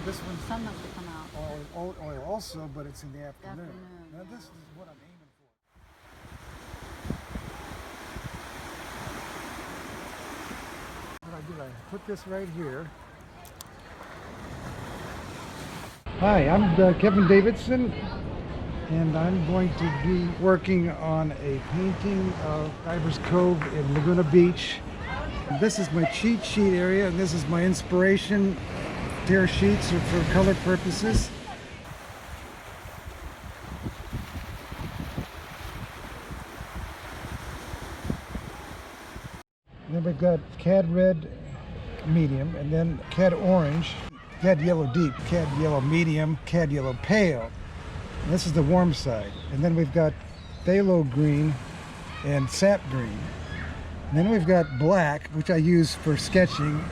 This one's Sun must have come out. oil also, but it's in the afternoon. Now Yeah. this is what I'm aiming for. What I did, I put this right here. Hi, I'm Kevin Davidson, and I'm going to be working on a painting of Divers Cove in Laguna Beach. This is my cheat sheet area, and this is my inspiration tear sheets for color purposes. And then we've got cad red medium, and then cad orange, cad yellow deep, cad yellow medium, cad yellow pale. And this is the warm side. And then we've got phthalo green and sap green. And then we've got black, which I use for sketching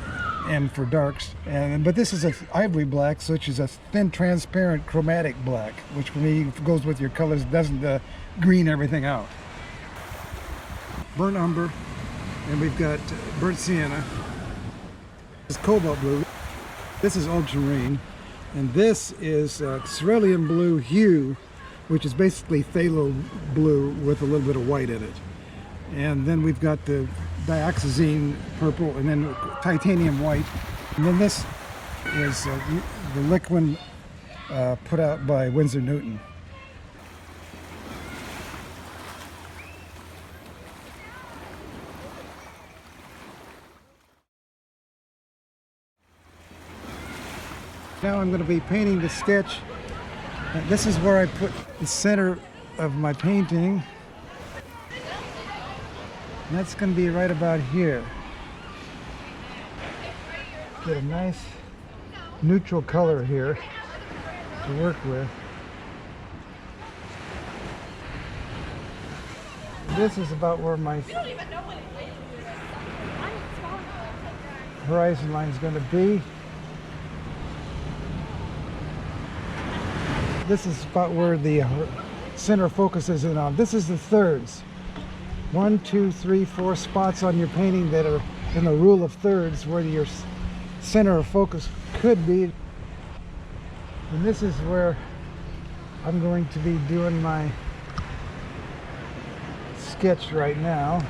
and for darks. But this is a ivory black, which is a thin, transparent, chromatic black, which for me goes with your colors, doesn't green everything out. Burnt umber, and we've got burnt sienna. This is cobalt blue. This is ultramarine, and this is cerulean blue hue, which is basically phthalo blue with a little bit of white in it. And then we've got the dioxazine purple, and then titanium white. And then this is the liquid put out by Winsor Newton. Now I'm going to be painting the sketch. And this is where I put the center of my painting. And that's going to be right about here. Get a nice neutral color here to work with. This is about where my horizon line is going to be. This is about where the center focuses in on. This is the thirds. 1, 2, 3, 4 spots on your painting that are in the rule of thirds where your center of focus could be. And this is where I'm going to be doing my sketch right now.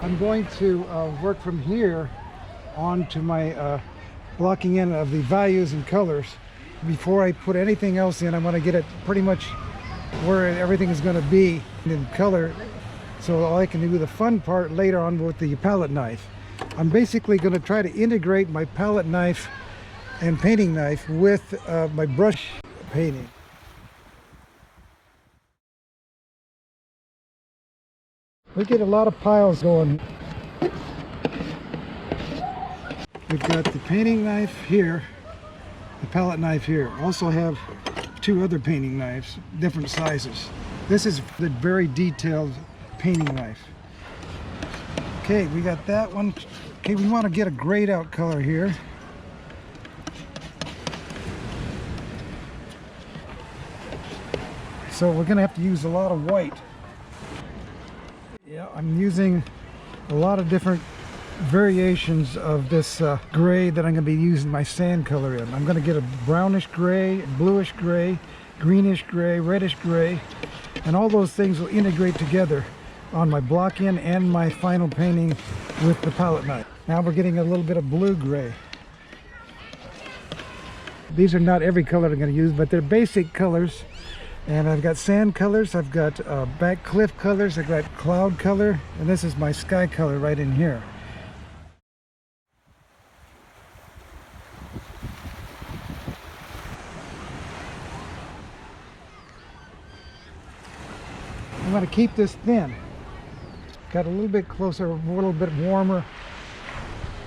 I'm going to work from here on to my blocking in of the values and colors. Before I put anything else in, I want to get it pretty much where everything is going to be in color, so all I can do the fun part later on with the palette knife. I'm basically going to try to integrate my palette knife and painting knife with my brush painting. We get a lot of piles going. We've got the painting knife here, the palette knife here. Also have 2 other painting knives, different sizes. This is the very detailed painting knife. Okay, we got that one. Okay, we want to get a grayed out color here. So we're going to have to use a lot of white. Yeah, I'm using a lot of different variations of this gray that I'm going to be using my sand color in. I'm going to get a brownish gray, bluish gray, greenish gray, reddish gray, and all those things will integrate together on my block in and my final painting with the palette knife. Now we're getting a little bit of blue gray. These are not every color I'm going to use, but they're basic colors. And I've got sand colors, I've got back cliff colors, I've got cloud color, and this is my sky color right in here. I'm going to keep this thin. Got a little bit closer, a little bit warmer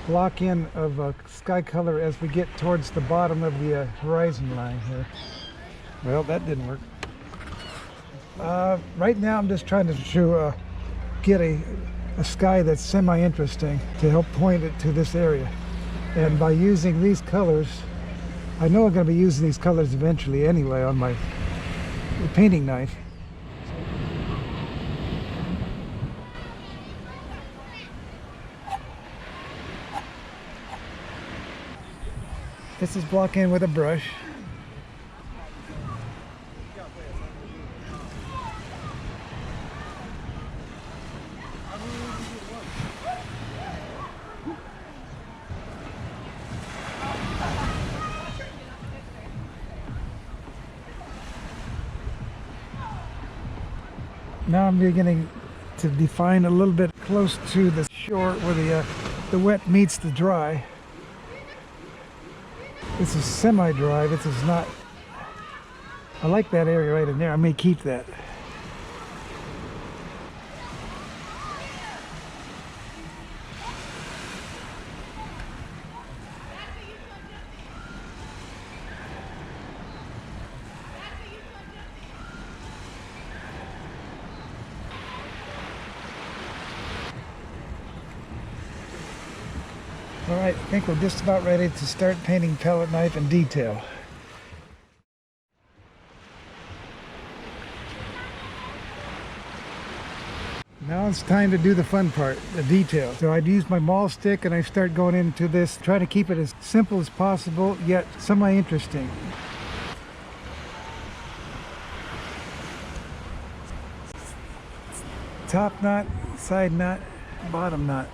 block in of sky color as we get towards the bottom of the horizon line here. Well, that didn't work. Right now I'm just trying to show get a sky that's semi-interesting to help point it to this area. And by using these colors, I know I'm going to be using these colors eventually anyway on my painting knife. This is block in with a brush. Now I'm beginning to define a little bit close to the shore where the wet meets the dry. This is semi-dry. This is not. I like that area right in there. I may keep that. All right, I think we're just about ready to start painting palette knife and detail. Now it's time to do the fun part, the detail. So I'd use my maul stick and I start going into this, trying to keep it as simple as possible, yet semi-interesting. Top knot, side knot, bottom knot.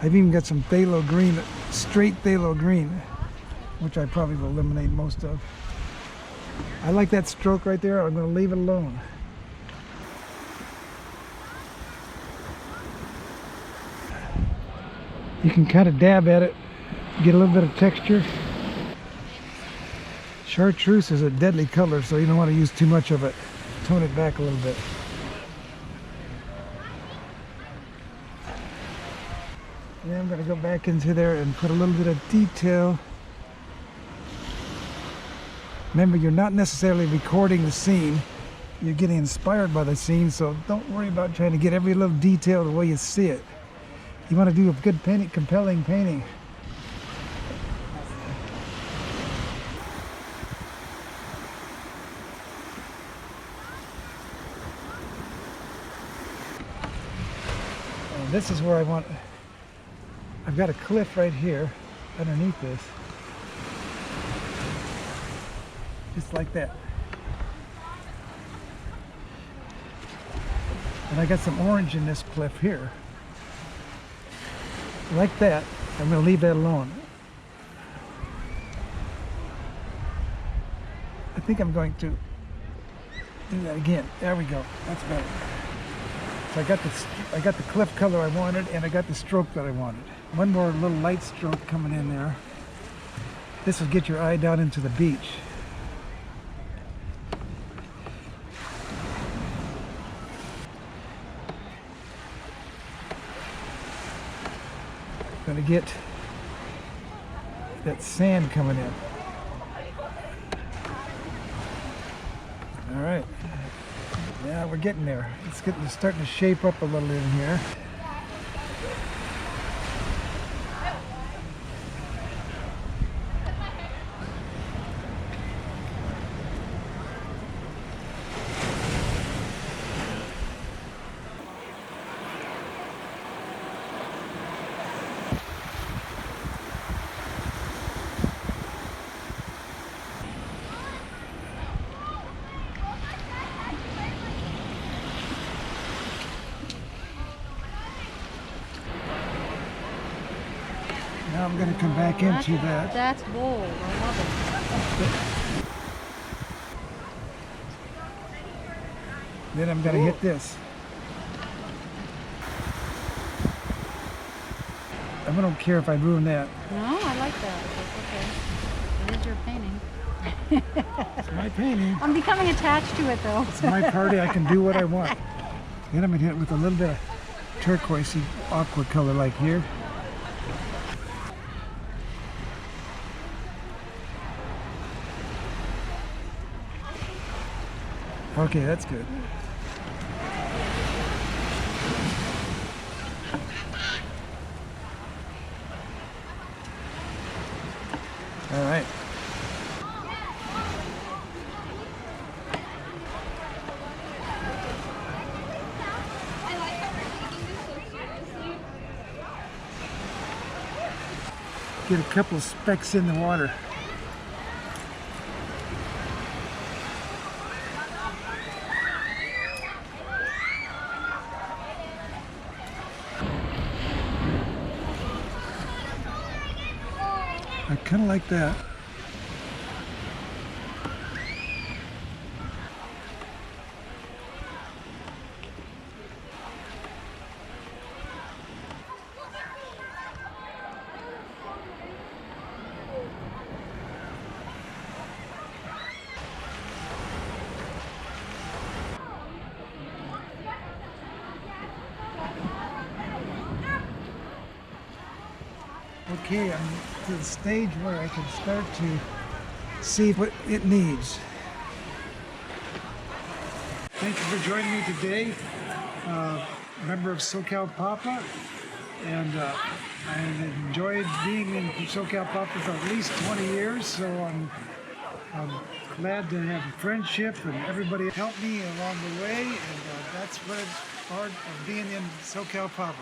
I've even got some phthalo green, straight phthalo green, which I probably will eliminate most of. I like that stroke right there. I'm going to leave it alone. You can kind of dab at it, get a little bit of texture. Chartreuse is a deadly color, so you don't want to use too much of it. Tone it back a little bit. And then I'm going to go back into there and put a little bit of detail. Remember, you're not necessarily recording the scene. You're getting inspired by the scene, so don't worry about trying to get every little detail the way you see it. You want to do a good painting, compelling painting. And this is where I want. I've got a cliff right here underneath this. Just like that. And I got some orange in this cliff here. Like that. I'm going to leave that alone. I think I'm going to do that again. There we go. That's better. So I got the cliff color I wanted, and I got the stroke that I wanted. One more little light stroke coming in there. This will get your eye down into the beach. Gonna get that sand coming in. All right. Yeah, we're getting there. It's starting to shape up a little in here. Now I'm going to come back into that. That's bold. I love it. Then I'm going to hit this. I don't care if I ruin that. No, I like that. That's okay. It is your painting. It's my painting. I'm becoming attached to it though. It's my party. I can do what I want. Then I'm going to hit it with a little bit of turquoisey aqua color like here. Okay, that's good. All right. Get a couple of specks in the water. I kind of like that. Okay, I'm to the stage where I can start to see what it needs. Thank you for joining me today. Member of SOCALPAPA, and I enjoyed being in SOCALPAPA for at least 20 years, so I'm glad to have a friendship, and everybody helped me along the way, and that's what it's part of being in SOCALPAPA.